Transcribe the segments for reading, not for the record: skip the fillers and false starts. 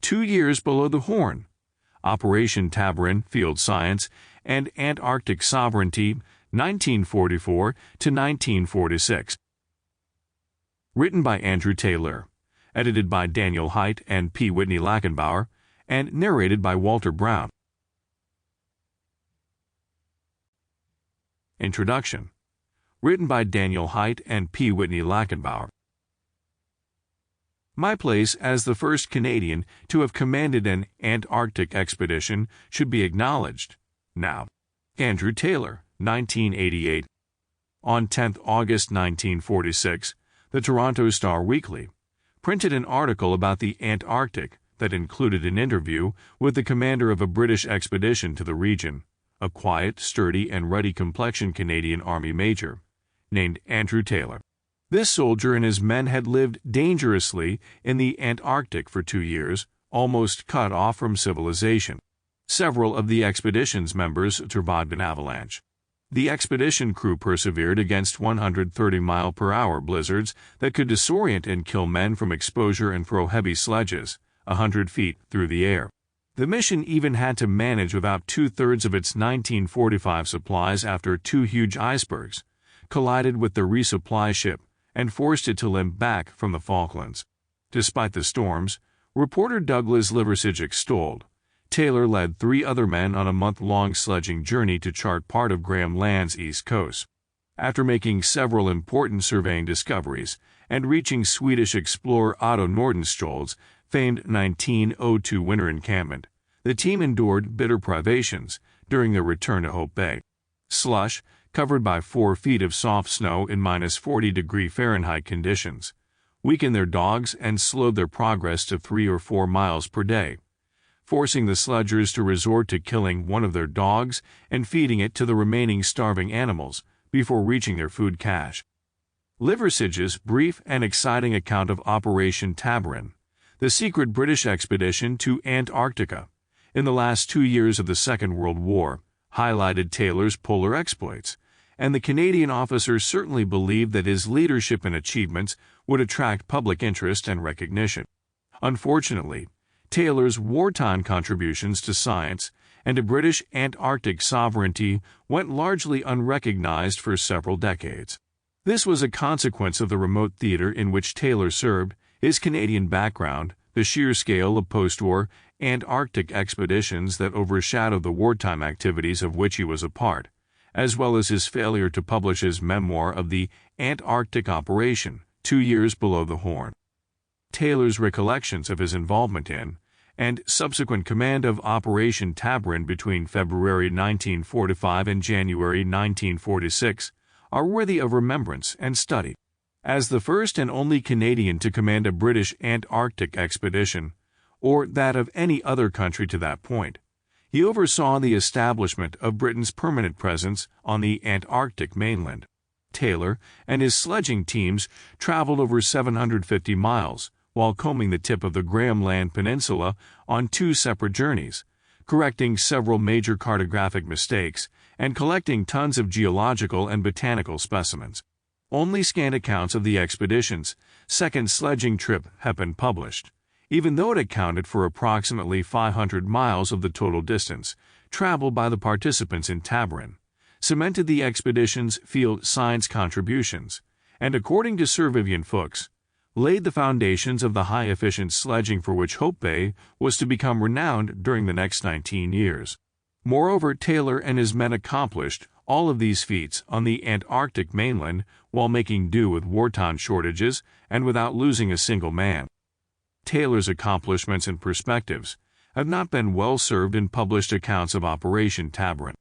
2 Years Below the Horn, Operation Tabarin, Field Science, and Antarctic Sovereignty, 1944 to 1946. Written by Andrew Taylor, edited by Daniel Haidt and P. Whitney Lackenbauer, and narrated by Walter Brown. Introduction. Written by Daniel Haidt and P. Whitney Lackenbauer. My place as the first Canadian to have commanded an Antarctic expedition should be acknowledged. Now, Andrew Taylor, 1988. On 10 August 1946, the Toronto Star Weekly printed an article about the Antarctic that included an interview with the commander of a British expedition to the region, a quiet, sturdy, and ruddy-complexioned Canadian Army major named Andrew Taylor. This soldier and his men had lived dangerously in the Antarctic for 2 years, almost cut off from civilization. Several of the expedition's members survived an avalanche. The expedition crew persevered against 130-mile-per-hour blizzards that could disorient and kill men from exposure and throw heavy sledges 100 feet through the air. The mission even had to manage without 2/3 of its 1945 supplies after 2 huge icebergs collided with the resupply ship and forced it to limp back from the Falklands. Despite the storms, reporter Douglas Liversidge extolled, Taylor led 3 other men on a month-long sledging journey to chart part of Graham Land's east coast. After making several important surveying discoveries and reaching Swedish explorer Otto Nordenskjöld's famed 1902 winter encampment, the team endured bitter privations during their return to Hope Bay. Slush, covered by 4 feet of soft snow in -40°F conditions, weakened their dogs and slowed their progress to 3 or 4 miles per day, forcing the sledgers to resort to killing one of their dogs and feeding it to the remaining starving animals before reaching their food cache. Liversidge's brief and exciting account of Operation Tabarin, the secret British expedition to Antarctica, in the last 2 years of the Second World War, highlighted Taylor's polar exploits, and the Canadian officer certainly believed that his leadership and achievements would attract public interest and recognition. Unfortunately, Taylor's wartime contributions to science and to British Antarctic sovereignty went largely unrecognized for several decades. This was a consequence of the remote theater in which Taylor served, his Canadian background, the sheer scale of post-war Antarctic expeditions that overshadowed the wartime activities of which he was a part, as well as his failure to publish his memoir of the Antarctic Operation, 2 Years Below the Horn. Taylor's recollections of his involvement in and subsequent command of Operation Tabarin between February 1945 and January 1946 are worthy of remembrance and study. As the first and only Canadian to command a British Antarctic expedition, or that of any other country to that point, he oversaw the establishment of Britain's permanent presence on the Antarctic mainland. Taylor and his sledging teams traveled over 750 miles while combing the tip of the Graham Land Peninsula on 2 separate journeys, correcting several major cartographic mistakes and collecting tons of geological and botanical specimens. Only scant accounts of the expedition's second sledging trip have been published, even though it accounted for approximately 500 miles of the total distance traveled by the participants in Tabarin, cemented the expedition's field science contributions, and according to Sir Vivian Fuchs, laid the foundations of the high-efficient sledging for which Hope Bay was to become renowned during the next 19 years. Moreover, Taylor and his men accomplished all of these feats on the Antarctic mainland while making do with wartime shortages and without losing a single man. Taylor's accomplishments and perspectives have not been well served in published accounts of Operation Tabarin.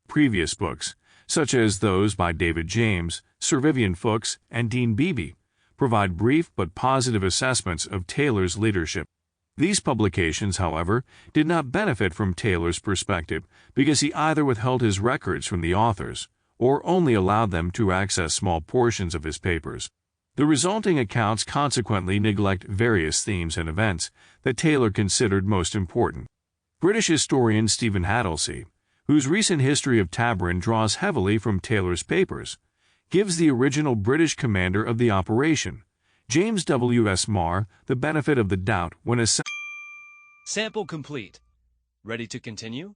Previous books, such as those by David James, Sir Vivian Fuchs, and Dean Beebe, provide brief but positive assessments of Taylor's leadership. These publications, however, did not benefit from Taylor's perspective because he either withheld his records from the authors or only allowed them to access small portions of his papers. The resulting accounts consequently neglect various themes and events that Taylor considered most important. British historian Stephen Hattlesey, whose recent history of Tabarin draws heavily from Taylor's papers, gives the original British commander of the operation, James W. S. Marr, the benefit of the doubt when Sample complete. Ready to continue?